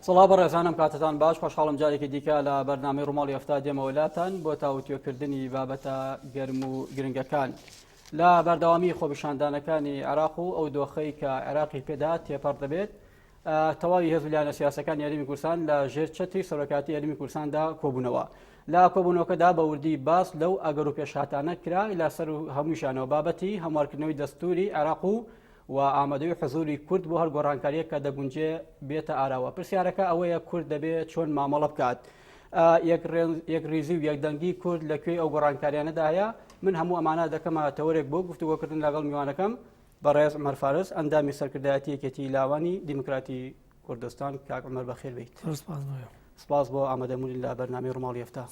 سڵاو بەڕێزانم کاتتان باش خۆشحاڵم جارێکی دیکە لە بەرنامەی ڕۆماڵی هەفتا دێمە وڵاتان بۆ تاوتوێکردنی بابەتە گەرم و گرنگەکان لە بەردەوامی خۆپیشاندانەکانی عێراق و ئەو دۆخەی کە عێراقی پێدا تێپەڕ دەبێت تەواوی هێز لایەنە سیاسەکان یاریمی کوردستان لە ژێر چەتری سەرۆکاتی یاریمی کوردستاندا کۆبوونەوە لە کۆبوونەوەکەدا بە وردی باس لەو ئەگەر و پێشهاتانە کرا لەسەر هەمووشانەوە بابەتی هەموارکردنەوەی دەستوری عێراق و ئامادەی حزوری کورد بۆ هەر گۆڕانکاریە کە دەگونجێ بێتە ئاراوە پرسیارەکە ئەوەیە کورد دەبێت چۆن مامەڵە بکات یەک ریزی و یەکدەنگی کورد لەکوێ ئەو گۆڕانکاریانەدایە من هەموو ئەمانە دەکەمە تەوەرێک بۆ گفتوگۆکردن لەگەڵ میوانەکەم بەڕێز عومەر فارس ئەندامی سەرکردایەتی یەکێتی لاوانی دیموکراتی کوردستان کاک عومەر بەخێر بیت. سپاس بۆ ئامادەبوونی لە بەرنامەی ڕۆماڵی هەفتا.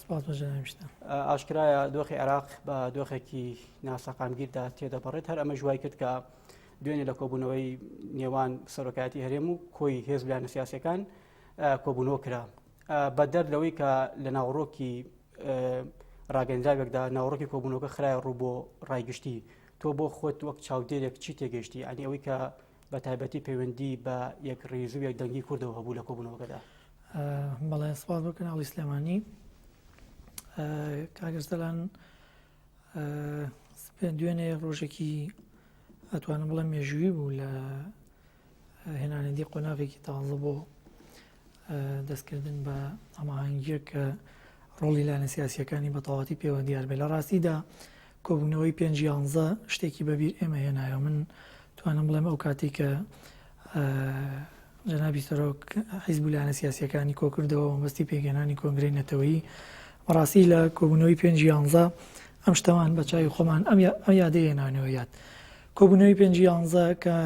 ئاشکرایە دۆخی عێراق بە دۆخێکی ناسەقامگیردا تێدەپەڕێت هەر ئەمە ژوای کرد کە دوێنێ لە کۆبوونەوەی نێوان سەرۆکایەتی هەرێم و کۆی هێز لایەنە سیاسیەکان کۆبوونەوە کرا بە دەر لەوەی کە لە ناوڕۆکی ڕاگەندراوێکدا ناوڕۆکی کۆبوونەوەکە خرای ڕوو بۆ ڕایگشتی تۆ بۆ خۆت وەک چاودێرێک چی تێگەشتی ئەنی ئەوەی کە بە تایبەتی پەیوەندی بە یەک ڕێز و یەکدەنگی کوردەوە هەبوو لە کۆبوونەوەکەدا. بەڵێ سپاس بۆ کەناڵی سلێمانی کاگەرزەلان دوێنێ ڕۆژێکی ئەتوانم بڵێم مێژووی بوو لە هێنانەدی قۆناغێکی تازە بۆ دەستکردن بە ئەماهەنگیر کە ڕۆڵی لایەنە سیاسیەکانی بە تەواوەتی پێوە دیار بێت لە ڕاستیدا کۆبوونەوەی 5/11 شتێکی بەبیر ئێمە هێنایە من توانم بڵێم ئەو کاتی کە جەنابی سەرۆک حیزب لایەنە سیاسیەکانی کۆکردەوە مەبەستی پێگەێنانی کۆنگرەی نەتەوەیی بەڕاستی لە کۆبوونەوەی 5/11 ئەم شتەوان بە چاوی خۆمان ئەم یادەیەنانەوە یاد کۆبوونەوەی 5/11 کە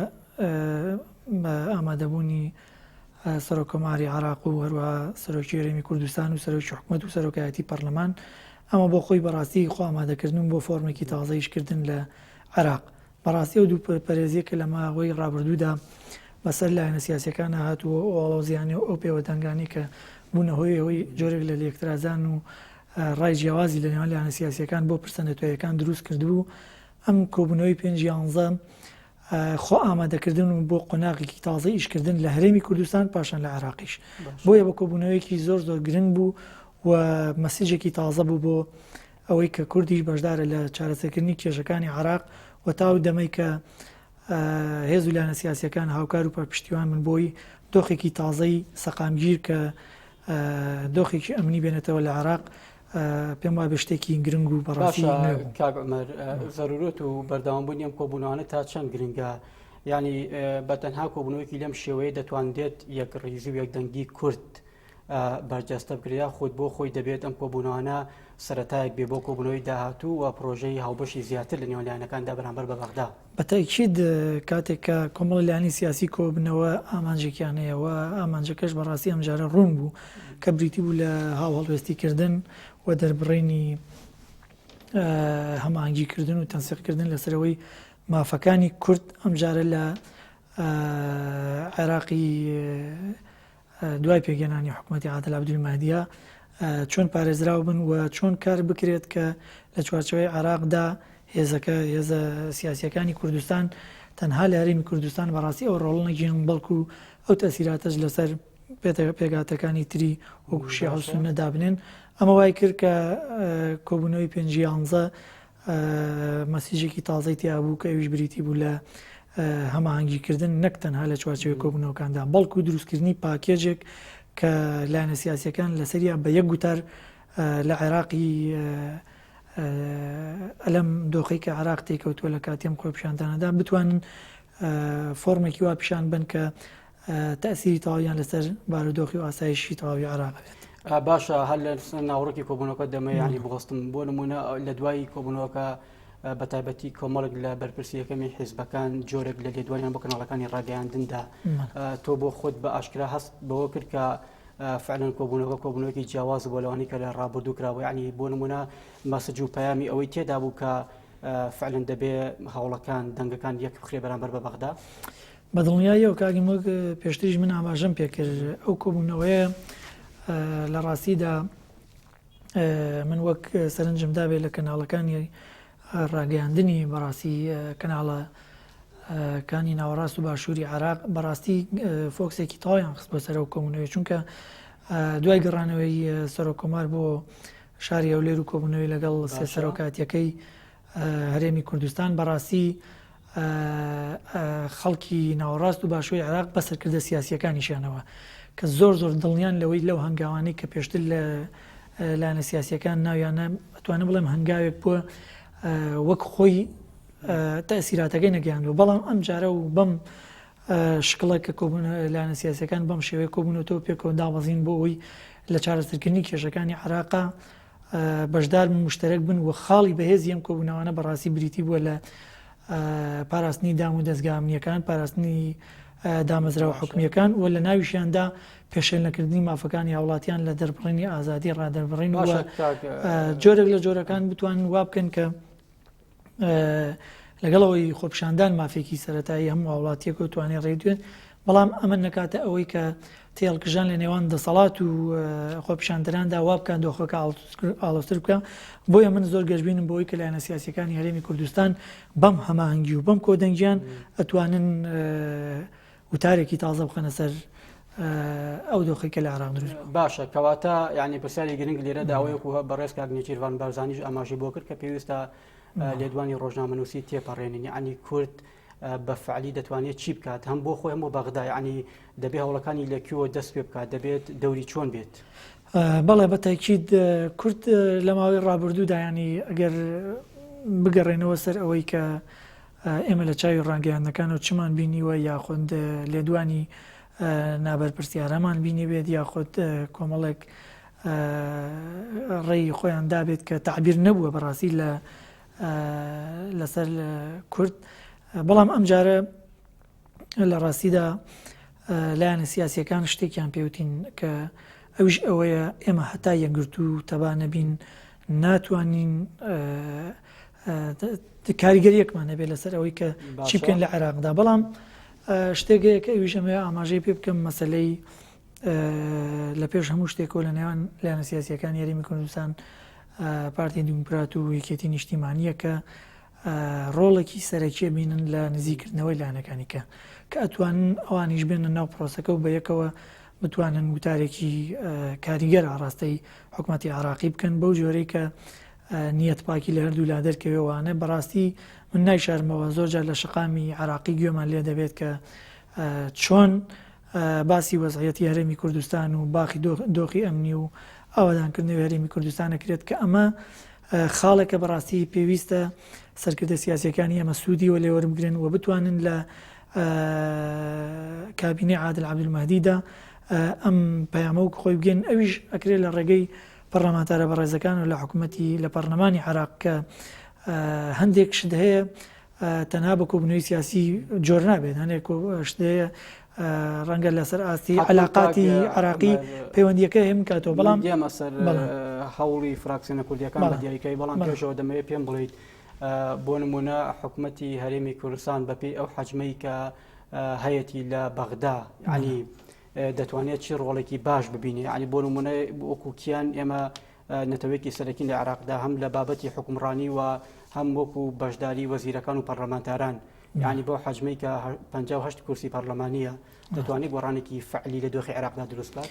بە ئامادەبوونی سەرۆکۆماری عێراق و هەروەها سەرۆکی هەرێمی کوردستان و سەرۆکی حکوومەت و سەرۆکایەتی پەرلەمان ئەمە بۆ خۆی بەڕاستی خۆ ئامادەکردن بۆ فۆرمێکی تازەیشکردن لە عێراق بەڕاستی ئەو دوو پەرێزیەکە لە ماوەی ڕابردوودا بەسەر لایەنە سیاسیەکان هاتووە ئەڵۆزیانی ئەو پێوەدەنگانی کە بوونە هۆی جۆرێک لە لێکترازان و ڕای جیاوازی لە نێوان لایەنە سیاسیەکان بۆ پرسەنەتۆیەکان دروست کردبوو ئەم کۆبوونەوەی 5/11 خۆ ئامادەکردن و بۆ قۆناغێکی تازە ئیشکردن لە هەرێمی کوردستان پاشان لە عێراقیش بۆیە بە کۆبوونەوەیەکی زۆر گرنگ بوو و مەسیجێکی تازە بوو بۆ ئەوەی کە کوردیش بەشدارە لە چارەسەرکردنی کێشەکانی عێراق و تاو دەمەی کە هێز و لایەنە سیاسیەکان هاوکار و پەرپشتیوان من بۆی دۆخێکی تازەی سەقامگیر کە دۆخێکی ئەمنی بێنێتەوە لە عێراق پێم وایە شتێکی گرنگ و بەڕاستی کاک عومەر زەرورەت و بەردەوامبوونی ئەم کۆبوونەوانە تا چەند گرنگە ینی بەتەنها کۆبوونەوەیەکی لەم شێوەیە دەتوانێت یەک ڕیزی و یەکدەنگی کورد بەرجەستە بکریا خۆت بۆ خۆی دەبێت ئەم کۆبوونەوانە سەرەتایەک بێ بۆ کۆبوونەوەی داهاتوو و پرۆژەی هاوبەشی زیاتر لە نێوان لایەنەکاندا بەرامبەر بە بەغدا بەتاکید کاتێک کە کۆمەڵی لایەنی سیاسی کۆبنەوە ئامانجێکیان هەیەوە ئامانجەکەش بەڕاستی ئەمجارە ڕوون بوو کە بریتی بوو لە هاو هەڵوێستیکردن و دەربڕینی هەماهەنگیکردن و تەنسیقکردن لەسەرەوەی مافەکانی کورد ئەمجارە لە عێراقی دوای پێگەێنانی حکوومەتی عادل عەبدولمەهدیە چۆن پارێزراو بن و چۆن کار بکرێت کە لە چوارچەوەی عێراقدا هێزە سیاسیەکانی کوردستان تەنها لە هەرێمی کوردستان بەڕاستی ئەو ڕۆڵ نەگیرن بەڵکو ئەو تەسیراتەش لەسەر پێگاتەکانی تری وەکو شیعە و سوننە دابنێن ئەمە وای کرد کە کۆبوونەوەی 5/11 مەسیجێکی تازەی تیا بوو کە ئەویش بریتی بوو لە هەماهەنگیکردن نەک تەنها لە چوارچەوەی کۆبوونەوەکاندا بەڵکو دروستکردنی پاکێجێک کە لایەنە سیاسیەکان لەسەریە بە یەک گوتار لە عێراقی ئەلەم دۆخەی کە عێراق تێکەوتووە لە کاتیم خۆپیشاندانەدا بتوانن فۆرمێکی وا پیشان بن کە تەسیری تەواویان لەسەر بارودۆخی و ئاسایشی تەواوی عێراق بێت. باشە هەر لە ناوڕۆکی کۆبوونەوەکە دەمەیانی بڵستم بۆ نمونە لە دوای کۆبوونەوەکە بە تایبەتی کۆمەڵک لە بەرپرسی یەکەمی حیزبەکان جۆرێک لە لێدوانیان بۆ کەناڵەکانی ڕاگەیاندندا تۆ بۆ خۆت بە ئاشکرا هەست بەوە کرد کە فعلا کۆبوونەوەکی جیاواز بۆ لەوانی کە لە ڕابردوو کراوە یعنی بۆ نمونە مەسەج و پەیامی ئەوەی تێدا بوو کە فعلا دەبێ هەوڵەکان دەنگەکان یەک بخرێ بەرامبەر بە بەغدا بە دڵنیایی و کاگی وەک پێشتریش من ئاماژەم پێکرد ئەو کۆبوونەوەیە لە ڕاستیدا من وەک سەرنجمدا بێت لە کەناڵەکانی ڕاگەیاندنی بەڕاستی کەناڵە کانی ناوەڕاست و باشووری عراق بەڕاستی فۆکسێکی تەواویان خست بۆ سەرەوە کۆبوونەوەی چونکە دوای گەڕانەوەی سەرۆکۆمار بۆ شاری هەولێر و کۆبوونەوەی لەگەڵ سێ سەرۆکاتیەکەی هەرێمی کوردستان بەڕاستی خەڵکی ناوەڕاست و باشووری عراق بەسەرکردە سیاسیەکانیشانەوە کە زۆر دڵنیان لەوەی لەو هەنگاوانەی کە پێشتر لە لایەنە سیاسیەکان ناویانە ئەتوانم بڵێم هەنگاوێک بووە وەک خۆی تەسیراتەکەی نەگەیاندوە بەڵام ئەم جارە و بەم شکڵە کە کۆبوون لایەنە سیاسیەکان بەم شێوەیە کۆبوونەوە پێکەوە داوەزین بۆ ئەوی لە چارەسەرکردنی کێشەکانی عراقا بەشدار مشتەرەک بن و خاڵی بەهێزی ئەم کۆبوونەوانە بەڕاستی بریتی بووە لە پاراستنی دام و دەستگامنیەکان پاراستنی دامەزراوە حکومیەکان و لە ناویشیاندا پێشێلنەکردنی مافەکانی هاوڵاتیان لە دەربڕینی ئازادی ڕادەربڕین و جۆرێک لە جۆرەکان بتوانن وا بکەن کە لەگەڵەوەی خۆپشاندان مافێکی سەرەتایی هەموو هاوڵاتیەک و توانێت ڕێدوێن بەڵام ئەمە نەکاتە ئەوەی کە تێڵکژان لە نێوان دەسەڵات و خۆپشاندەراندا وا بکەن دۆخەکە ئاڵۆستر بکە بۆیە من زۆر گەشتبینم بۆی کە لایەنە سیاسیەکانی هەرێمی کوردستان بەم هەماهەنگی و بەم کۆدەنگیان ئەتوانن وتارێکی تازە بخەنە سەر ئەو دۆخی کە لە عراق دروست باشە کەواتە یعنی پرسیاری گرنگ لێرە داوایەک و بەڕێز کاگنێچیروان بارزانیش ئاماژی بۆ کرد کە پێویستە لێدوانی ڕۆژنامەنووسی تێپەڕێنین یعنی کورد بە فعلی دەتوانێت چی بکات هەم بۆ خۆی هەم بۆ بەغدا یعنی دەبێت هەوڵەکانی لەکوێوە دەست پێ بکات دەبێت دەوری چۆن بێت بەڵێ بەتاکید کورد لە ماوەی ڕابردوودا ینی ئەگەر بگەڕێنەوە سەر ئەوەی کە ئێمە لە چاوی ڕاگەیاندەکانەوە چمان بینیوە یاخود لێدوانی نابەرپرسیارەمان بینی بێت یاخود کۆمەڵێک ڕێی خۆیان دابێت کە تعبیر نەبووە بەڕاستی لەسەر کورد بەڵام ئەم جارە لە ڕاستیدا لایەنە سیاسیەکان شتێکیان پێوتین کە ئەوش ئەوەیە ئێمە هەتا یەکگرت و تەبا نەبین ناتوانین کاریگەریەکمان نەبێت لەسەر ئەوەی کە چی بکەین لە عێراقدا بەڵام شتێکەیە کە ئەویش ئەمە ئاماژەی پێ بکەم مەسەلەی لە پێش هەموو شتێکەوە لە نێوان لایەنە سیاسیەکان یاریمی کوردستان پارتی دیموکرات و یەکێتی نیشتیمانیە کە ڕۆڵێکی سەرەکیە بینن لە نزیکردنەوەی لایەنەکانی کە ئەتوانن ئەوانیش بێنە ناو پرۆسەکە و بە یەکەوە بتوانن وتارێکی کاریگەر ئاڕاستەی حکوومەتی عراقی بکەن بەو جۆرەی کە نیەت پاکی لە هەردوو لا دەرکەوێوانە بەڕاستی من نایشارمەوە زۆرجار لە شقامی عراقی گوێمان لێ دەبێت کە چۆن باسی وەزعیەتی هەرێمی کوردستان و باخی دۆخی ئەمنی و ئاوادانکردنەوەی هەرێمی کوردستان ئەکرێت کە ئەمە خاڵێکە بەڕاستی پێویستە سەرکردە سیاسیەکانی ئەمە سوودی و لێوەربگرن و بتوانن لە کابینەی عادل عەبدولمەهدیدا ئەم پەیامە و خۆی بگەن ئەویش ئەکرێت لە ڕێگەی پەرلەمانتارە بەڕێزەکان و لە حکوومەتی لە پەرلەمانی عراق کە هەندێک شت هەیە تەنها بە کۆبوونەوەی سیاسی جۆر نابێت هەندێک شت هەیە ڕەنگە لەسەر ئاستی علاقاتی عراقی پەیوەندیەکە هەیە بکاتەوە بەڵام دێمە سەر هەوڵی فراکسیۆنە کوردیەکان بە دیاریکەی بەڵام پێشەوە دەمەوێت پێم بڵێیت بۆ نمونە حکوومەتی هەرێمی کوردستان بەپێی ئەو حەجمەی کە هەیەی لە بەغدا ینی دەتوانێت چی ڕۆڵێکی باش ببینێ ینی بۆ نمونە وەکوکیان ئێمە نەتەوەیەکی سەرەکی لە عراقدا هەم لە بابەتی حکومڕانی و هەم وەکو بەشداری وەزیرەکان و پەرلەمانتاران یعنی بۆ حەجمەی کە 58 کورسی پەرلەمانیە دەتوانێت گۆڕانێکی فعلی لە دۆخی عراقدا دروست بکات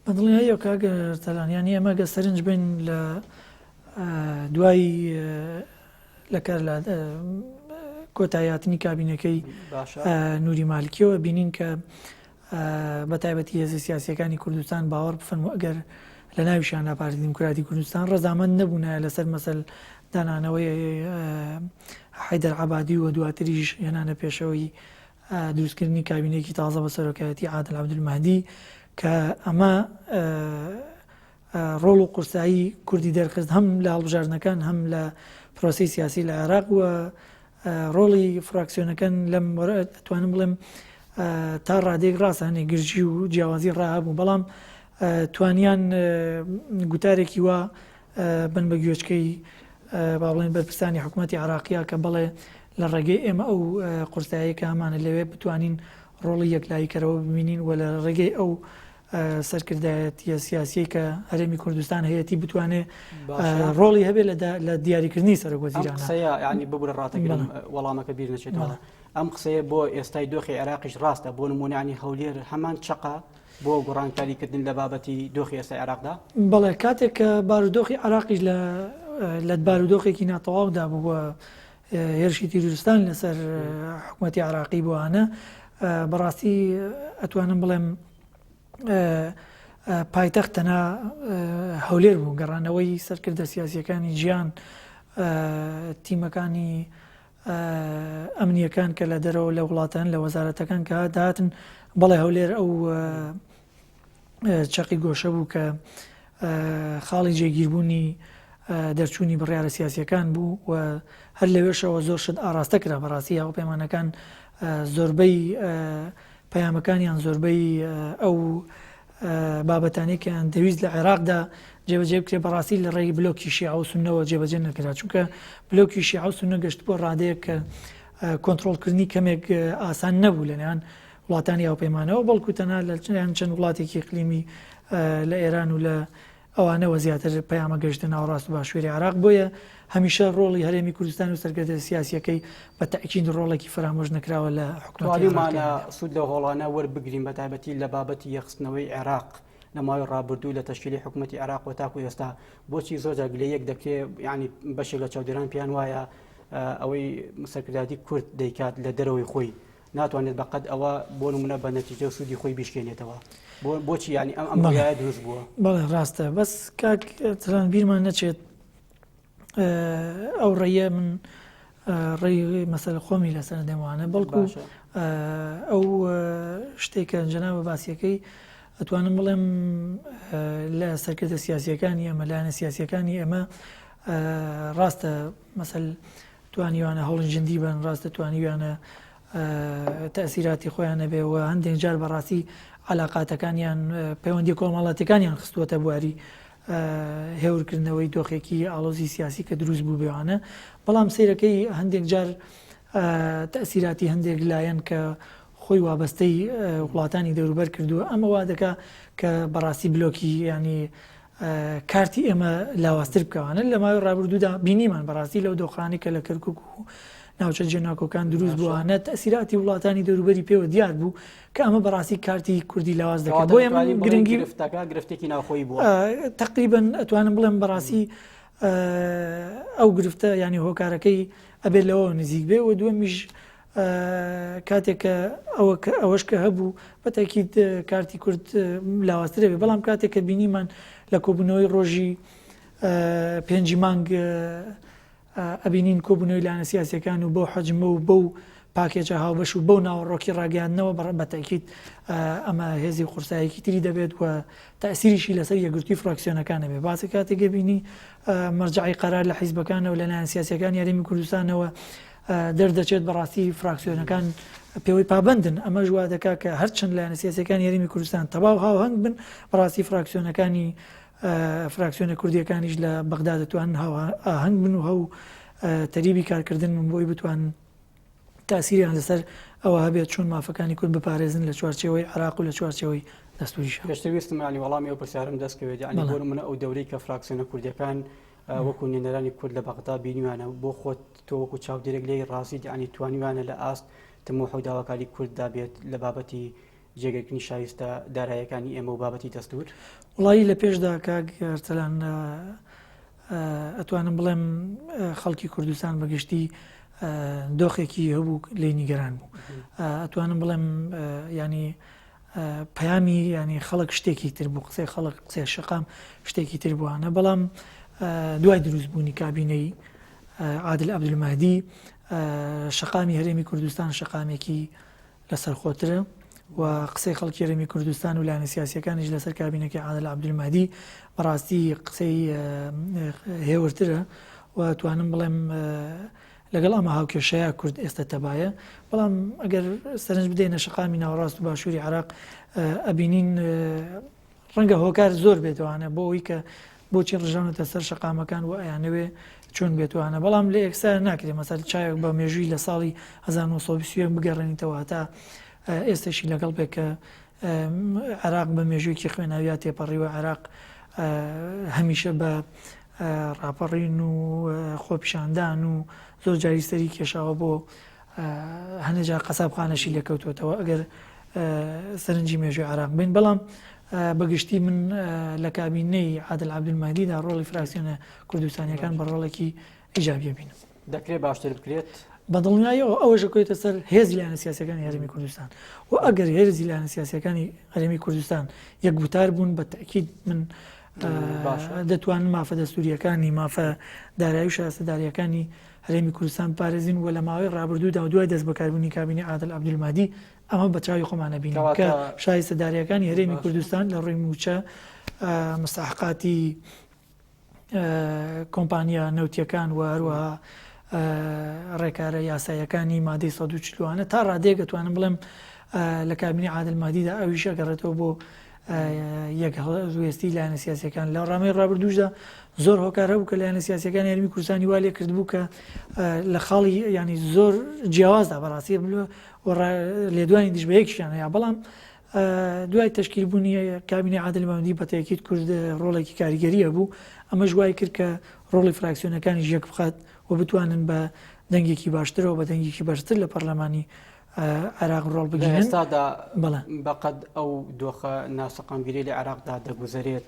بەدڵنیایی کاگەر تەلانیانی ئەمە گە سەرنج بین لە دوای لەکار لە کۆتاییاتنی کابینەکەی نوری مالکیەوە بینین کە بە تایبەتی هێزە سیاسیەکانی کوردستان باوەڕ بفەن ئەگەر لە ناویشیانە پارتی دیموکراتی کوردستان ڕەزامەند نەبوونە لەسەر مەسەل دانانەوەی حەیدەر عەبادی و دواتریش هێنانە پێشەوەی دروستکردنی کابینەیەکی تازە بە سەرۆکایەتی عادل عەبدولمەهدی کە ئەمە ڕۆڵ و قورسایی کوردی دەرخست هەم لە هەڵبژاردنەکان هەم لە پرۆسی سیاسی لە عێراق و ڕۆڵی فراکسیۆنەکان لەم دەتوانم بڵێم تا ڕادێک ڕاستە هەنێک گرژی و جیاوازی ڕاهبوو بەڵام توانیان گوتارێکی وا بن بە گوێچکەی با بڵێن بەرپرسانی حکوومەتی عراقیە کە بڵێ لە ڕێگەی ئێمە ئەو قورساییەکە هەمانە لەوێ بتوانین ڕۆڵی یەکلاییکەرەوە ببینین و لە ڕێگەی ئەو سەرکردایەتیە سیاسی کە هەرێمی کوردستان هەیەی بتوانێت ڕۆڵی هەبێت لە دیاریکردنی سەرۆکوەزیرانە. قسەیە ینی ببوورە ڕاتەگرم وەڵامەکە بیر نەچێتەوە. ئەم قسەیە بۆ ئێستای دۆخی عێراقیش ڕاستە، بۆ نمونانی هەولێر هەمان چقە بۆ گۆڕانکاریکردن لە بابەتی دۆخی ئێستای عێراقدا. بەڵێ کاتێک کە بارودۆخی عێراقیش لە بارودۆخێکی ناتەواودا بووە هێرشی تیرستان لەسەر حکوومەتی عێراقی بووانە، بەڕاستی ئەتوانم بڵێم پایتەخت تەنها هەولێر بوو گەڕانەوەی سەرکردە سیاسیەکانی ژیان تیمەکانی ئەمنیەکان کە لە دەرەوە لە وڵاتان لە وەزارەتەکان کە داهاتن بەڵێ هەولێر ئەو چەقی گۆشە بوو کە خاڵی جێگیربوونی دەرچوونی بڕیارە سیاسیەکان بوو و هەر لەوێشەوە زۆر شت ئاراستە کرا. بەڕاستی هاوپەیمانەکان زۆربەی پەیامەکانیان زۆربەی ئەو بابەتانێکیان دەویست لە عێراقدا جێبەجێ بکرێ بەڕاستی لە ڕێی بلۆکی شیعە و سوننەوە جێبەجێ نەکرا، چونکە بلۆکی شیعە و سوننە گەشت بۆ ڕادەیە کە کۆنتڕۆڵکردنی کەمێک ئاسان نەبوو لەنێوان وڵاتانی هاوپەیمانەوە، بەڵکو تەنها لە چەند وڵاتێکی اقلیمی لە ئێران و لە ئەوانەوە زیاتر پەیامە گەشتە ناوەڕاست و باشووری عێراق. بۆیە هەمیشە ڕۆڵی هەرێمی کوردستان و سەرکردە سیاسیەکەی بە تەئکید ڕۆڵێکی فرامۆژ نەکراوە لە حکومەتمانە سوود لە هۆڵانە وەربگرین بە تایبەتی لە بابەتی یەخستنەوەی عێراق لە ماوەی ڕابردوو لە تەشکیلی حکوومەتی عێراق و تاکو ئێستا بۆچی زۆرجار گلەیەک دەکرێت ینی بەشێک لە چاودێران پیان وایە ئەوەی سەرکرداتی کورد دەیکات لە دەرەوەی خۆی ناتوانێت بەقەت ئەوە بۆ نمونە بە نەتیجە و سوودی خۆی بیشکێنێتەوە. بۆچی ینی ئەم ڕایە دروست بووە؟ بەڵێ ڕاستە، بەس کاک تەنان بیرمان نەچێت ئەو ڕێیە من ڕێی مەسەلە خۆمی لەسەر دەموانە، بەڵکو ئەو شتێکە جەنابە باسیەکەی ئەتوانم بڵێم لە سەرکردە سیاسیەکانی ئەمە لایەنە سیاسیەکانی ئێمە ڕاستە مەسەل توانیوانە هەوڵنجندی بن، ڕاستە توانیوانە تەسیراتی خۆیان نەبێەوە هەندێک جار بەڕاستی علاقاتەکانیان پەیوەندی کۆمەڵاتەکانیان خستووەتە بواری هێورکردنەوەی دۆخێکی ئاڵۆزی سیاسی کە دروست بوو بێوانە، بەڵام سیرەکەی هەندێک جار تەسیراتی هەندێک لایەن کە خۆی وابەستەی وڵاتانی دەوروبەر کردووە ئەمە وا دەکا کە بەڕاستی بلۆکی ینی کارتی ئێمە لاوااستر بکەوانە. لە ماوەی ڕابردوودا بینیمان بەڕاستی لەو دۆخانی کە لە کەرکک و ناوچە جێناکۆکان دروست بووانە تەسیراتی وڵاتانی دەوروبەری پێوە دیار بوو کە ئەمە بەڕاستی کارتی کوردی لاواز دەکات. بۆ ئێمە گرنگی گرفتێکی ناوخۆی بووە تقریبا ئەتوانم بڵێم بەڕاستی ئەو گرفتە ینی هۆکارەکەی ئەبێت لەوە نزیک بێ و دووەمیش کاتێککە ئەوەش کە هەبوو بەتەکیید کارتی کورد لاوااسترە بێ، بەڵام کاتێک کە بینیمان لە کۆبوونەوەی ڕۆژی 5 مانگ ئەبینین کۆبوونەوەی لایەنە سیاسیەکان و بەو حەجمە و بەو پاکێجە هاوبەش و بەو ناوەڕۆکی ڕاگەاندنەوە بەتەکیید ئەمە هێزی قورسایەکی تری دەبێت و تەسیریشی لەسەر یەکگرتووی فراکسیۆنەکانە بێ. باسی کاتێک بینی مەرجعی قەرار لە حیزبەکانەوە لە لایەن سیاسیەکان یاریمی کوردستانەوە دەردەچێت بەڕاستی فراکسیۆنەکان پێوەی پابندن، ئەمە ژوا دەکا کە هەرچەند لایەنە سیاسیەکان یاریمی کوردستان تەواو هاوهەنگ بن بەڕاستی فراکسیۆنەکانی فراکسیۆنە کوردیەکانیش لە بەغدا دەتوانن هاوهەنگ بن و هەو تەریبی کارکردن من بۆی بتوان تاسیریان لەسەر ئەوە هەبێت چۆن مافەکانی کورد بپارێزن لە چوارچێوەی عێراق و لە چوارچێوەی دەستوریش. پێشتەویستم ینی وەڵامی ئەو پرسیارم دەستکەوێت ینی بۆ نمونە ئەو دەورەی کە فراکسیۆنە کوردیەکان وەکو نێنەرانی کورد لە بەغدا بینیوانە بۆ خۆت تۆ وەکو چاودێرێک لێی ڕاستیت ینی توانیوانە لە ئاست تەمۆحەوی داواکاری کورد دابێت لە بابەتی جێگەکردنی شایستە داراییەکانی ئێمە و بابەتی دەستور؟ وڵایی لە پێشدا کاگەرتەلان ئەتوانم بڵێم خەڵکی کوردستان بەگشتی دۆخێکی هەبوو لێ نیگەران بوو. ئەتوانم بڵێم ینی پەیامی ینی خەڵک شتێکی تر بوو، قسەی خەڵک قسەی شەقام شتێکی تر بووانە، بەڵام دوای دروستبوونی کابینەی عادل عەبدولمەهدی شەقامی هەرێمی کوردستان شەقامێکی لەسەرخۆترە و قسەی خەڵکی هەرێمی کوردستان و لایەنە سیاسیەکانیش لەسەر کابینەکەی عادل عەبدولمەهدی بەڕاستی قسەی هێورترە و توانم بڵێم لەگەڵ ئەمە هاوکێشەیە کورد ئێستا تەبایە. بەڵام ئەگەر سەرنج بدەینە شەقامی ناوەڕاست و باشووری عێراق ئەبینین ڕەنگە هۆکار زۆر بێتوانە بۆ ئەوەی کە بۆچی ڕژاونەتە سەر شەقامەکان و ئەیانەوێ چۆن بێتوانە، بەڵام لە ئێکسا ناکرێت مەسەل چاوێک بە مێژووی لە ساڵی 1920 بگەڕێنیتەوە تا ئێستاشی لەگەڵ بێت کە عراق بە مێژوویەکی خوێناویە تێپەڕیوە عراق هەمیشە بە ڕاپەڕین و خۆپیشاندان و زۆر جاری سەری کێشاوە بۆ هەنێجا قەسابخانەشی لێکەوتوێتەوە ئەگەر سەرنجی مێژووی عراق بین. بەڵام بەگشتی من لە کابینەی عادل عەبدولمەهدیدا ڕۆڵی فراکسیۆنە کوردستانیەکان بە ڕۆڵێکی ئیجابیە بینم. دەکرێت باشتر بکرێت بە دڵنیاییەوە ئەوەش کۆیتە سەر هێزی لایەنە سیاسیەکانی هەرێمی کوردستان و ئەگەر هێرزی لایەنە سیاسیەکانی هەرێمی کوردستان یەکگوتار بوون بە تەکید من دەتوانن مافە دەستوریەکانی مافە دارایی و شایستەداریەکانی هەرێمی کوردستان پارێزین و لە ماوەی ڕابردوودا و دوای دەست بەکاربوونی کابینی عادل عەبدولمەهدی ئەمە بە چاوی خۆمانە بینیم کە شایستەداریەکانی هەرێمی کوردستان لە ڕووی موچە مستحقاتی کۆمپانیا نەوتیەکان و هەروەها ڕێکارە یاسایەکانی مادەی 140 تا ڕادەیەک دەتوانم بڵێم لە کابینی عادل مەهدیدا ئەویش ئەگەڕێتەوە بۆ یەک ڕوێستی لایەنە سیاسیەکان لە ڕامەی ڕابردووشدا زۆر هۆکار هەبوو کە لایەنە سیاسیەکانی هەرێمی کوردستانی وا لێ کردبوو کە لە خاڵی ینی زۆر جیاوازدا بەڕاستی لێدوانی دژ بە یەکیشیان هەیە. بەڵام دوای تەشکیلبوونی کابینی عادل مەهدی بە تاکید کورد ڕۆڵێکی کاریگەریە بوو ئەمەش وای کرد کە ڕۆڵی فراکسیۆنەکانی یەک بخات و بتوانن بە دەنگێکی باشترەوە بە دەنگێکی باشتر لە پەرلەمانی عراق ڕۆڵ بگرن. ئێستادا بەقەد ئەو دۆخە ناسەقامگیری لە عراقدا دەگوزارێت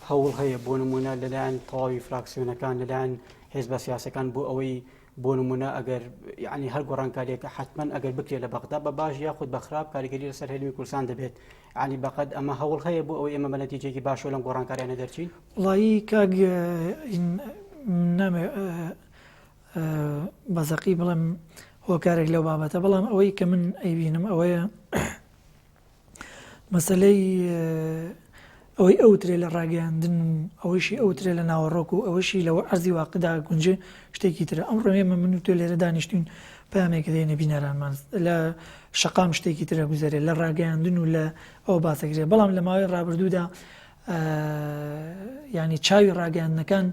هەوڵ هەیە بۆ نمونە لەلایەن تەواوی فراکسیۆنەکان لەلایەن حیزبە سیاسەکان بۆ ئەوەی بۆ نمونە ئەگەر یعنی هەر گۆڕانکاریەکە حتمما ئەگەر بکرێت لە بەغدا بە باش یاخود بە خراپ کاریگەری لەسەر هەرێمی کوردستان دەبێت ینی بەقەد ئەمە هەوڵ هەیە بۆ ئەوەی ئێمە بە نەتیجەیەکی باشەوە لەم گۆڕانکاریانە دەرچین. وڵایی کاک نامێ بەزەقی بڵێم هۆکارێک لەو بابەتە بەڵام ئەوەی کە من ئەیبینم ئەوەیە مەسەلەی ئەوەی ئەوترێ لە ڕاگەیاندن و ئەوەشی ئەوترێ لە ناوەڕۆک و ئەوەشی لەوە ئەرزی واقعدا گونجێ شتێکی ترە. ئەم ڕۆمێمە من و تۆ لێرە دانیشتوین پامێکە دێنە بینەرانمان لە شەقام شتێکی ترە گوزارێ لە ڕاگەیاندن و لە ئەو باسەکرێ. بەڵام لە ماوەی ڕابردوودا ینی چاوی ڕاگەیاندنەکان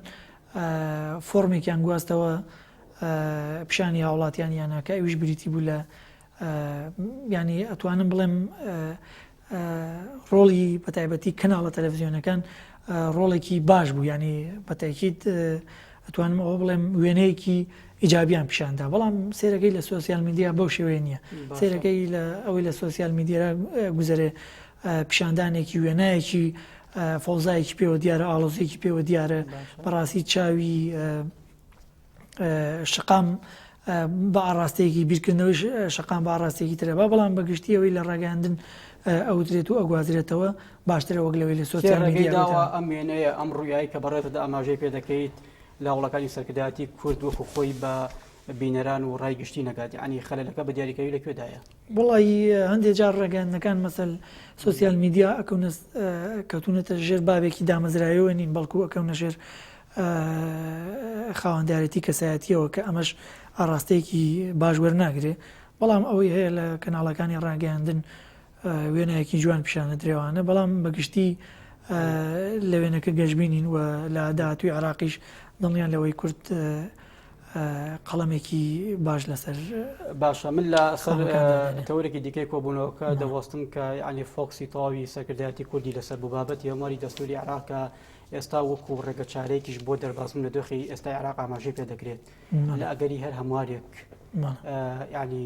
فۆرمێکیان گواستەوە پیشانی هاوڵاتیان یانەکە ئەویش بریتی بوو لە ینی ئەتوانم بڵێم ڕۆڵی بەتایبەتی کەناڵە تەلەڤیزیۆنەکان ڕۆڵێکی باش بوو ینی بەتاکید ئەتوانم ئەوە بڵێم وێنەیەکی ئیجابیان پیشاندا. بەڵام سێرەکەی لە سۆسیال میدیا بەو شێوەیە نییە. سێرەکەی ئەوەی لە سۆسیال میدیارە گوزارێ پیشاندانێکی وێنایەکی فەوزایەکی پێوە دیارە ئاڵۆزیەکی پێوە دیارە بەڕاستی چاوی شقام بە ئاڕاستەیەکی بیرکردنەوەی شقام بە ئاڕاستێکی ترەبا. بەڵام بەگشتی ئەوەی لە ڕاگەاندن ئەوترێت و ئەگوازرێتەوە باشترە وەک لەوەی لە سۆسیال میدیاوە ئەم وێنەیە ئەم ڕوویایی کە بەڕێتدا ئاماژەی پێ دەکەیت لە وڵەکانی سەرکردایەتی کورد وەکو خۆی بە بینەران و ڕای گشتی نەکات ینی خەلەلەکە بە دیاریکەوی لەکوێدایە. وڵی هەندێک جار ڕێگەاندنەکان مەسەل سۆسیال میدیا ئەکەونە کەوتونەتە ژێر بابێکی دامەزرایەوە نین بەڵکو ئەکەونە ژێر خاوەندیارەتی کەسایەتیەوە کە ئەمەش ئاڕاستەیەکی باش وەرناگرێ. بەڵام ئەوەی هەیە لە کەناڵەکانی ڕاگەیاندن وێنایەکی جوان پیشانە درێوانە. بەڵام بەگشتی لە وێنەکە گەشتبینین و لە داهاتووی عراقیش دڵنیان لەوەی کورد قەڵەمێکی باش لەسەر باشە. من لە سەر تەورێکی دیکەی کۆبوونەوەکە دەوەستم کە ینی فۆکسی تەواوی سەرکردایەتی کوردی لەسەر بوو بابەتی هەمواری دەستوری عراقە ئێستا وەکو ڕێگە چارەیەکیش بۆ دەرباسم لە دۆخی ئێستای عراق ئاماژەی پێ دەکرێت لە ئەگەری هەر هەموارێک ینی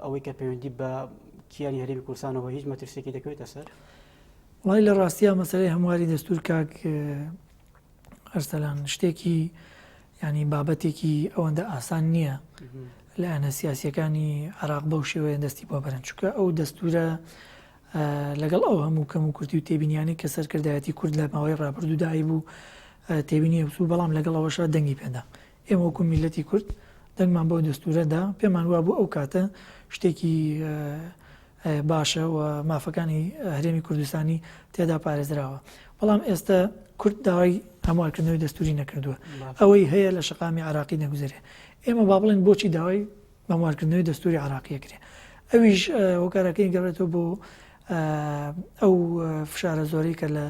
ئەوەی کە پەیوەندی بە کیانی هەرێمی کوردستانەوە هیچ مەترسێکی دەکەوێتە سەر. وڵی لە ڕاستیە مەسەلەی هەمواری دەستور کاک ئەرسەلان شتێکی ینی بابەتێکی ئەوەندە ئاسان نییە لایەنە سیاسیەکانی عراق بەو شێوەیە دەستی بۆ بەرن چونکە ئەو دەستورە لەگەڵ ئەو هەموو کەم و کورتی و تێبینیانی کە سەرکردایەتی کورد لە ماوەی ڕابردوودایی بوو تێبینی وسو بەڵام لەگەڵ ئەوەشە دەنگی پێدا. ئێمە وەکو میلەتی کورد دەنگمان بۆ دەستورەدا پێمان وا بوو ئەو کاتە شتێکی باشە و مافەکانی هەرێمی کوردستانی تێدا پارێزراوە. بەڵام ئێستا کورد داوای هەموارکردنەوەی دەستوری نەکردووە. ئەوەی هەیە لە شەقامی عراقی نەگوزارێ. ئێمە با بڵێن بۆچی داوای هەموارکردنەوەی دەستوری عراقیە کرێ. ئەویش هۆکارەکەی گەڕێتەوە بۆ ئەو فشارە زۆرەی کە لە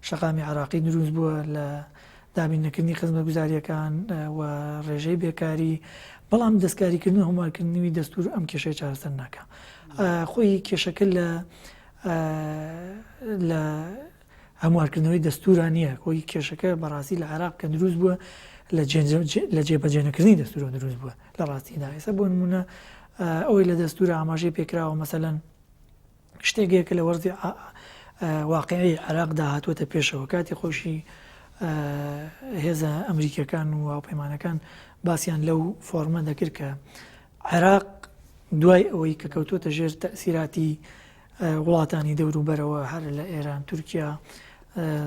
شەقامی عراقی دروست بووە لە دابینەکردنی خزمەتگوزاریەکان و ڕێژەی بێکاری. بەڵام دەستکاریکردن و هەموارکردنەوەی دەستور ئەم کێشەی چارەسەر ناکە. خۆی کێشەکە لە لە هەموارکردنەوەی دەستوران نییە خۆی کێشەکە بەڕاستی لە عێراق کە دروست بووە لە جێبەجێنەکردنی دەستورە دروست بووە لە ڕاستیدا ئێستا بۆ نمونە ئەوەی لە دەستورە ئاماژەی پێکراوە مەسەلەن شتێکێکە لە وەرزی واقعی عێراقدا هاتووەتە پێشەوە کاتی خۆشی هێزە ئەمریکەکان و هاوپەیمانەکان باسییان لەو فۆرمە دەکرد کە عێراق دوای ئەوەی کە کەوتوتە ژێر تەسیراتی وڵاتانی دەوروبەرەوە هەر لە ئێران تورکیا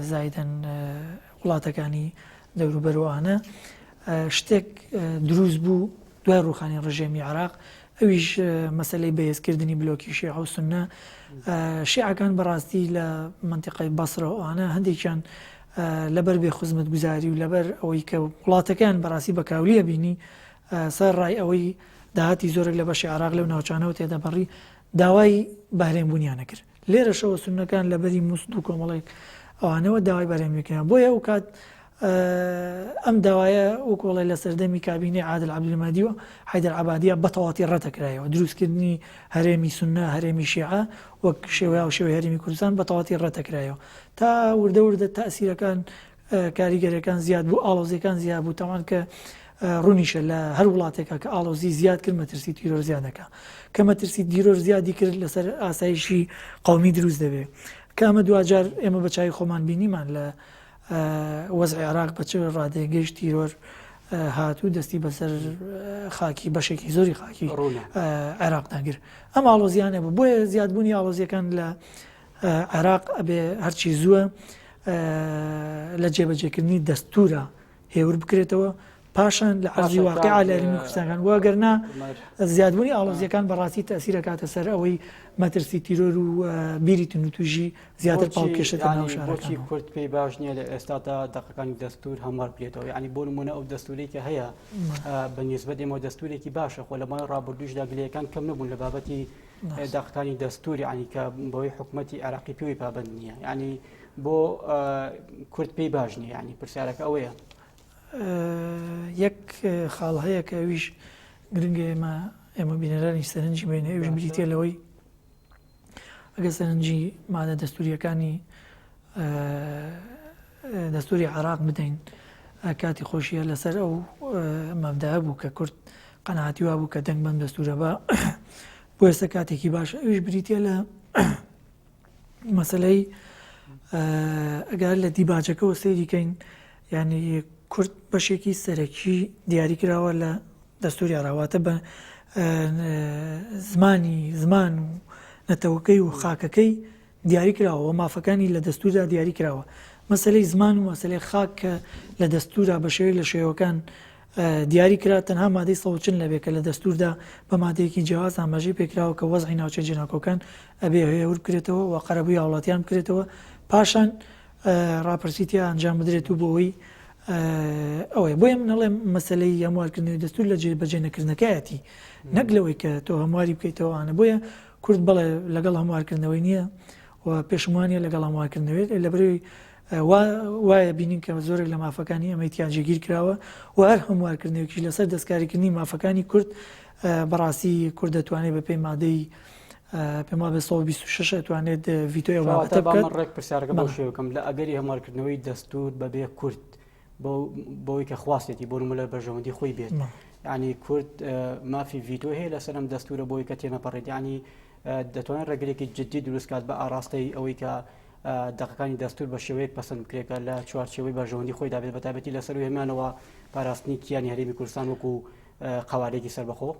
زایدەن وڵاتەکانی دەوروبەرەوەوانە شتێک دروست بوو دوای ڕوخانی ڕژێمی عێراق ئەویش مەسلەی بەهێزکردنی بلۆکی شیعە و سونە شیعەکان بەڕاستی لە منتیقەی بەسرەوەوانە هەندێکیان لەبەر بێ خزمەت گوزاری و لەبەر ئەوەی کە وڵاتەکان بەڕاستی بە کاولیە بینی سەر ڕای ئەوەی داهاتی زۆرێک لە بەشی عێراق لەو ناوچانەوە تێدا بەڕی داوای بەهرێنبوونیانە کرد لێرەشەوە سونەکان لەبەری موسد و کۆمەڵێک ئەوانەوە داوای بەهرێنبوونیان بۆیە ئەو کات ئەم داوایە وەکوڵی لە سەردەمی کابینەی عادل عەبدولمەجید و حەیدەر عەبادیە بەتەواتی ڕەتەکرایەوە دروستکردنی هەرێمی سونە هەرێمی شیعە وەک شێوەی هەرێمی کوردستان بەتەواتی ڕەتەکرایەوە تا وردە وردە تەئسیرەکان کاریگەرەکان زیاد بوو ئاڵۆزیەکان زیاد بوو تەمان کە ڕوونیشە لە هەر وڵاتێکە کە ئاڵۆزی زیاد کرد مەترسی تیرۆر زیادەکە کە مەترسی دیرۆر زیادی کرد لەسەر ئاسایشی قەومی دروست دەبێت کامە دوجار ئێمە بە چای خۆمان بینیمان لە وەزعی عێراق بە چ ڕادەیە گەیشت تیرۆر هاتوو دەستی بەسەر خاکی بەشێکی زۆری خاکی عێراقداگر ئەم ئاڵۆزیانە بوو بۆیە زیادبوونی ئاڵۆزیەکان لە عێراق ئەبێ هەرچی زووە لە جێبەجێکردنی دەستورە هێور بکرێتەوە پاشان لە عەرزی واقعا لە هەرێمی کوردستانەکان وەگەرنا زیادبوونی ئاڵۆزیەکان بەڕاستی تەئسیرە کاتە سەر ئەوەی مەترسی تیرۆر و بیری تونوتوژی زیاتر پاڵکێشێتە ناو شارەکان کورد پێی باش نییە لە ئێستادا دەقەکانی دەستور هەموار بێتەوە ینی بۆ نمونە ئەو دەستوری کە هەیە بەنسبەت ئێمە دەستورێکی باشە خۆ لە ماوەی ڕابردووشدا گلەکان کەم نەبوون لە بابەتی دەقەکانی دەستوری ینی کە بەوەی حکوومەتی عێراقی پێوەی پابەند نییە ینی بۆ کورد پێی باش نییە ینی پرسیارەکە ئەوەیە یەک خاڵ هەیە کە ئەویش گرنگە ئێمە بینەرانی سەرنجی بێنێ ئەوش بریتە لەوەی ئەگە سەرنجی مادە دەستوریەکانی دەستوری عێراق بدەین کاتی خۆشیە لەسەر ئەو مەبدەە بوو کە کورد قەناعەتیوا بوو کە دەنگ بەم دەستورە بە بۆ ئێستا کاتێکی باشە ئەوش بریتە لە مەسەلەی ئەگەر لە دیباجەکەەوە سەیریکەین یعنی کورد بەشێکی سەرەکی دیاری کراوە لە دەستوری عێراقواتە بە زمان و نەتەوەکەی و خاکەکەی دیاری کراوە مافەکانی لە دەستوردا دیاری کراوە مەسەلەی زمان و مەسەلەی خاک کە لە دەستوردا بە شێوەیە لە شێوەکان دیاری کرا تەنها مادەی 140 لەبێت کە لە دەستوردا بە مادەیەکی جیاواز ئاماژەی پێکراوە کە وەزعی ناوچە جێناکۆکان ئەبێ هەیەور بکرێتەوە و قەرەبووی هاوڵاتیان بکرێتەوە پاشان ڕاپرسیتیا ئەنجام بدرێت و بۆەوەی ئەوەی بۆیە منەڵێم مەسلەی هەموارکردنەوەی دەستور لە بەجێنەکردنەکەیەتی نەک لەوەی کە تۆ هەمواری بکەیتەوەوانە بۆیە کورد بڵێ لەگەڵ هەموارکردنەوەی نییە و پێشمانە لەگەڵ هەموارکردنەوەی لەبەرەوەی وایە بینین کە زۆرێک لە مافەکانی ئەمەیتیان جێگیر کراوە و هەر هەموارکردنەوەیکی لەسەر دەستکاریکردنی مافەکانی کورد بەڕاستی کورد دەتوانێت بە پێی مادەی پێما بە 126 توانێت ڤیتۆی وڵاتە بکات ڕێک پرسیارەکە بۆ شێوەکەم لە ئەگەری هەموارکردنەوەی دەستور بەبێ کورد بۆی کە خواستی بۆ نمونە بەرژەوەندی خۆی بێت ینی کورد مافی ڤیتۆ هەیە لەسەر ئەم دەستورە بۆی کە تێنەپەڕێت ینی دەتوانێت ڕێگرێکی جددی دروستکات بە ئاراستەی ئەوەی کە دەقەکانی دەستور بە شێوەیەک پەسەند بکرێتە لە چوارچێوەی بەرژەوەندی خۆی دابێت بەتابەتی لەسەر هێمانەوە پاراستنی کیانی هەرێمی کوردستان وەکو قەوارێکی سەربەخۆ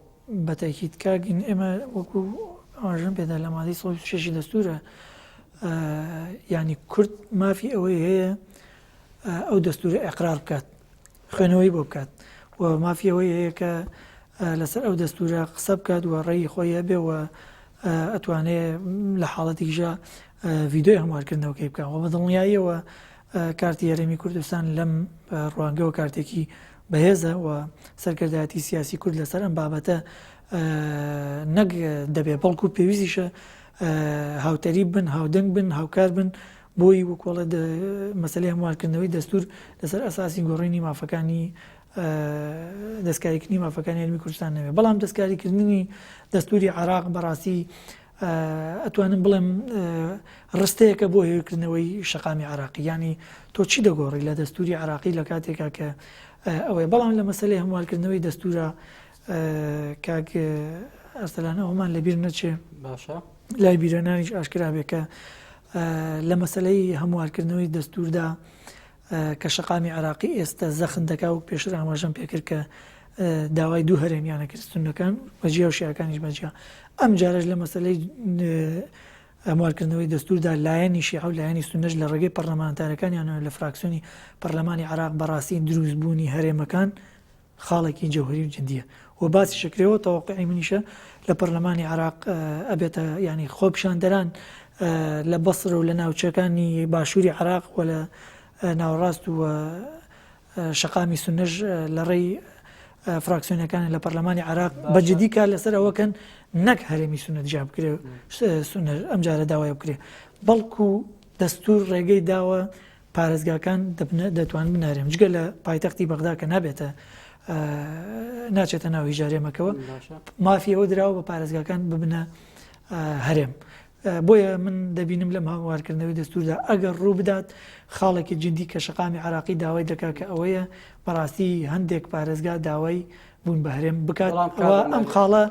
بەتاکید کاگین ئێمە وەکو ئاژن پێدا لە مادەی 126 دەستورە ینی کورد مافی ئەوەی هەیە ئەو دەستورە ئەقرار بکات خوێنەوەی بۆ بکات و مافی ئەوەی هەیە کە لەسەر ئەو دەستورە قسە بکات و ڕێی خۆی هەبێ و ئەتوانێت لە حاڵەتێکیژە ڤیدۆی هەموارکردنەوەکەی بکەن و بە دڵنیاییەوە کارتی هەرێمی کوردستان لەم ڕوانگەوە کارتێکی بەهێزە و سەرکردایەتی سیاسی کورد لەسەر ئەم بابەتە نەک دەبێ بەڵکو پێویستیشە هاوتەریب بن هاودەنگ بن هاوکار بن بۆی وەکوڵە مەسەلەی هەموارکردنەوەی دەستور لەسەر ئەساسی گۆڕینی مافەکانی دەستکاریکردنی مافەکانی هەرێمی کوردستان نەبێت بەڵام دەستکاریکردنی دەستوری عێراق بەڕاستی ئەتوانم بڵێم ڕستەیەکە بۆ هێرکردنەوەی شەقامی عراقی ینی تۆ چی دەگۆڕی لە دەستوری عراقی لە کاتێکا کە ئەوەیە بەڵام لە مەسلەی هەموارکردنەوەی دەستورە کاک ئەرسەلانە ئەومان لەبیر نەچێ باشە لای بیرەنانیش ئاشکرا بێ کە لە مەسلەی هەموارکردنەوەی دەستوردا کە شەقامی عراقی ئێستا زەخن دەکا و پێشتر ئاماژەم پێکرد کە داوای دوو هەرێمیانە کرد سونەکان بەجیا و شیعەکانیش بەجیا ئەم جارش لە مەسلەی هەموارکردنەوەی دەستوردا لایەنی شیعە و لایەنی سونەش لە ڕێگەی پەرلەمانتارەکانیان لە فراکسیۆنی پەرلەمانی عراق بەڕاستی دروستبوونی هەرێمەکان خاڵێکی جەوهری و جدیە و باسی شکرەوە تەوەقعی منیشە لە پەرلەمانی عراق ئەبێتە ینی خۆپیشاندەران لە بەسڕ و لە ناوچەکانی باشووری عراق و لە ناوەڕاست و شەقامی سونەش لە ڕێی فراکسیۆنەکانی لە پەرلەمانی عراق بەجددی کار لەسەر ئەوەکەن نەک هەرێمی سونەت جا بکرێ ئەم جارە داوای بکرێ بەڵکو دەستور ڕێگەی داوە پارێزگاکان دەتوان بنارێم جگە لە پایتەختی بەغدا کە نابێتە ناچێتە ناو هیژارێمەکەوە مافی ئەوە دراوە بە پارێزگاکان ببنە هەرێم بۆیە من دەبینم لەم هاوارکردنەوەی دەستوردا ئەگەر ڕوو بدات خاڵێکی جدی کە شەقامی عراقی داوای دەکات کە ئەوەیە بەڕاستی هەندێک پارێزگا داوای بوون بە هەرێم بکات ئەم خاڵە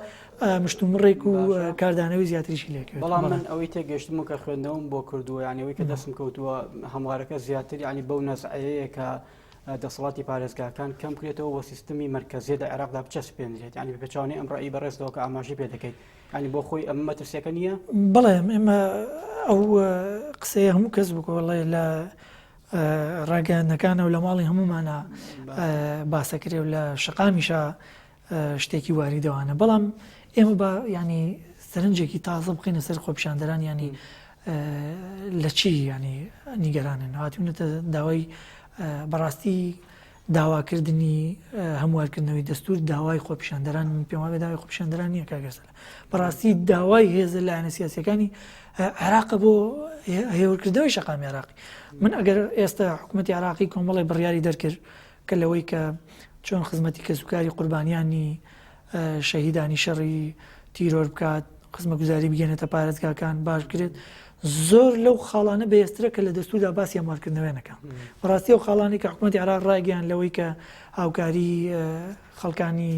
مشتومڕێک و کاردانەوەی زیاتریشی لێکرد بەڵام من ئەوەی تێگەشتم و کە خوێندنەوەم بۆ کردووە یانەوەی کە دەستم کەوتووە هەموارەکە زیاتر ینی بەو نەزعەیە کە دەسەڵاتی پارێزگاکان کەم کرێتەوە بۆ سیستمی مرکزیەدا عێراقدا بچەسپێنرێت ینی بپێچوانەی ئەم ڕێی بەڕێزەوە کە ئاماژەی پێ دەکەیت ینی بۆ خۆی ئەمە مەترسیەکە نییە؟ بەڵێ ئێمە ئەو قسەیە هەموو کەس بکۆڵێ لە ڕاگەیاندنەکانە و لە ماڵی هەمومانە باسەکرێ و لە شەقامیشە شتێکی واریدەوانە بەڵام ئێمە بە ینی سەرنجێکی تازە بخینە سەر خۆپیشاندەران ینی لە چی ینی نیگەرانن هاتوونەتە داوای بەڕاستی داواکردنی هەموارکردنەوەی دەستور داوای خۆپیشاندەران من پێم وایە داوای خۆپیشاندەران نییە کاگەسەر بەڕاستی داوای هێزە لایەنە سیاسیەکانی عێراقە بۆ هێورکردنەوەی شەقامی عراقی من ئەگەر ئێستا حکوومەتی عراقی کۆمەڵی بڕیاری دەرکرد کە لەوەی کە چۆن خزمەتی کەسوکاری قوربانیانی شەهیدانی شەڕی تیرۆر بکات خزمە گوزاری بگەنێتە پارێزگاکان باش بکرێت زۆر لەو خاڵانە بەهێزترە کە لە دەستوردا باسی هەموارکردنەوەی نەکەم بەڕاستی ئەو خاڵانی کە حکوومەتی عراق ڕایگەیان لەوەی کە هاوکاری خەڵکانی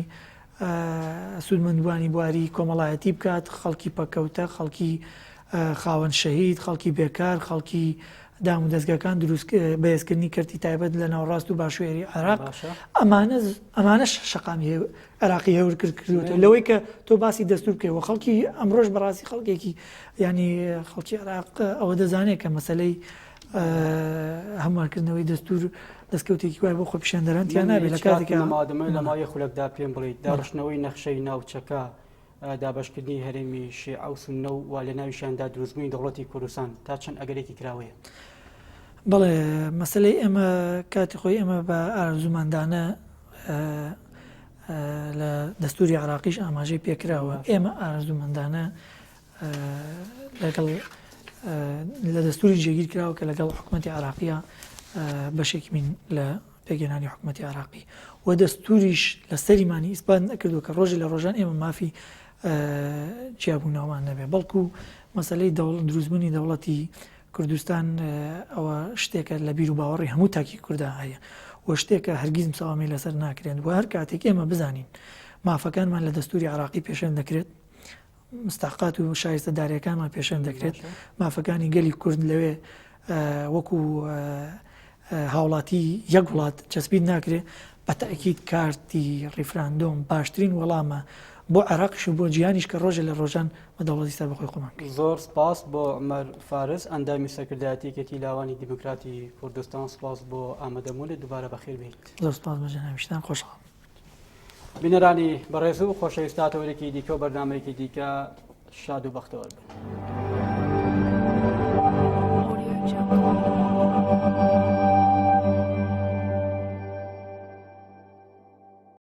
سوودمەندوانی بواری کۆمەڵایەتی بکات خەڵکی پەکەوتە خەڵکی خاوەن شەهید خەڵکی بێکار خەڵکی دام و دەستگاکان دروست بەهێزکردنی کردی تایبەت لە ناوەڕاست و باشوێری عراق ئەمانەش شەقامی عراقی هێور کردوتە لەوەی کە تۆ باسی دەستور بکەوە خەڵکی ئەمڕۆژ بەڕاستی خەڵکێکی ینی خەڵکی عراق ئەوە دەزانێت کە مەسەلەی هەموارکردنەوەی دەستور دەستکەوتێکی وای بۆ خۆپیشاندەرانتیان نابێت لە کاتێکە مادەمە لە مایە خولەکدا پێم بڵیت داڕشتنەوەی نەخشەی ناوچەکە دابشکردنی هەرێمی شیعە و سونە و وا لە ناویشاندا دروستبوونی دەوڵەتی کوردستان تا چەند ئەگەرێکی کراوەیە بەڵێ مەسلەی ئێمە کاتی خۆی ئێمە بە ئارزومەندانە لە دەستوری عراقیش ئاماژەی پێکراوە ئێمە ئارزومەندانە لەگەڵ لە دەستوری جێگیر کراوە کە لەگەڵ حکوومەتی عراقیە بەشێکی من لە پێگەێنانی حکوومەتی عراقی و دەستوریش لە سەریمانی ئیسپات نەکردو کە ڕۆژی لە ڕۆژان ئێمە مافی جیابووناوان نەبێ بەڵکو مەسلەی دروستبوونی دەوڵەتی کوردستان ئەوە شتێکە لە بیر و باوەڕی هەموو تاکی کوردان هەیە و شتێکە هەرگیز مساوامی لەسەر ناکرێن و هەر کاتێک ئێمە بزانین مافەکانمان لە دەستوری عراقی پێشێن دەکرێت مستحقات و شایستەداریەکانمان پێشێن دەکرێت مافەکانی گەلی کورد لەوێ وەکو هاوڵاتی یەک وڵات چەسبیت ناکرێت بە تاکید کارتی ڕیفراندۆم باشترین وەڵامە بۆ عێراقیش و بۆ جیانیش کە ڕۆژە لە ڕۆژان بە دەوڵەتی سەر بەخۆی خۆمان زۆر سپاس بۆ عومەر فارس ئەندامی سەرکردایەتیەکەتی لاوانی دیموکراتی کوردستان سپاس بۆ ئامادەبوونت دووبارە بەخێر بێت زۆر سپاس بە جەنابیشتان خۆشحاڵم بینەرانی بەڕێز و خۆشەویستاتەوەرێکی دیکە و بەرنامەیەکی دیکە شاد و بەختەوەر بن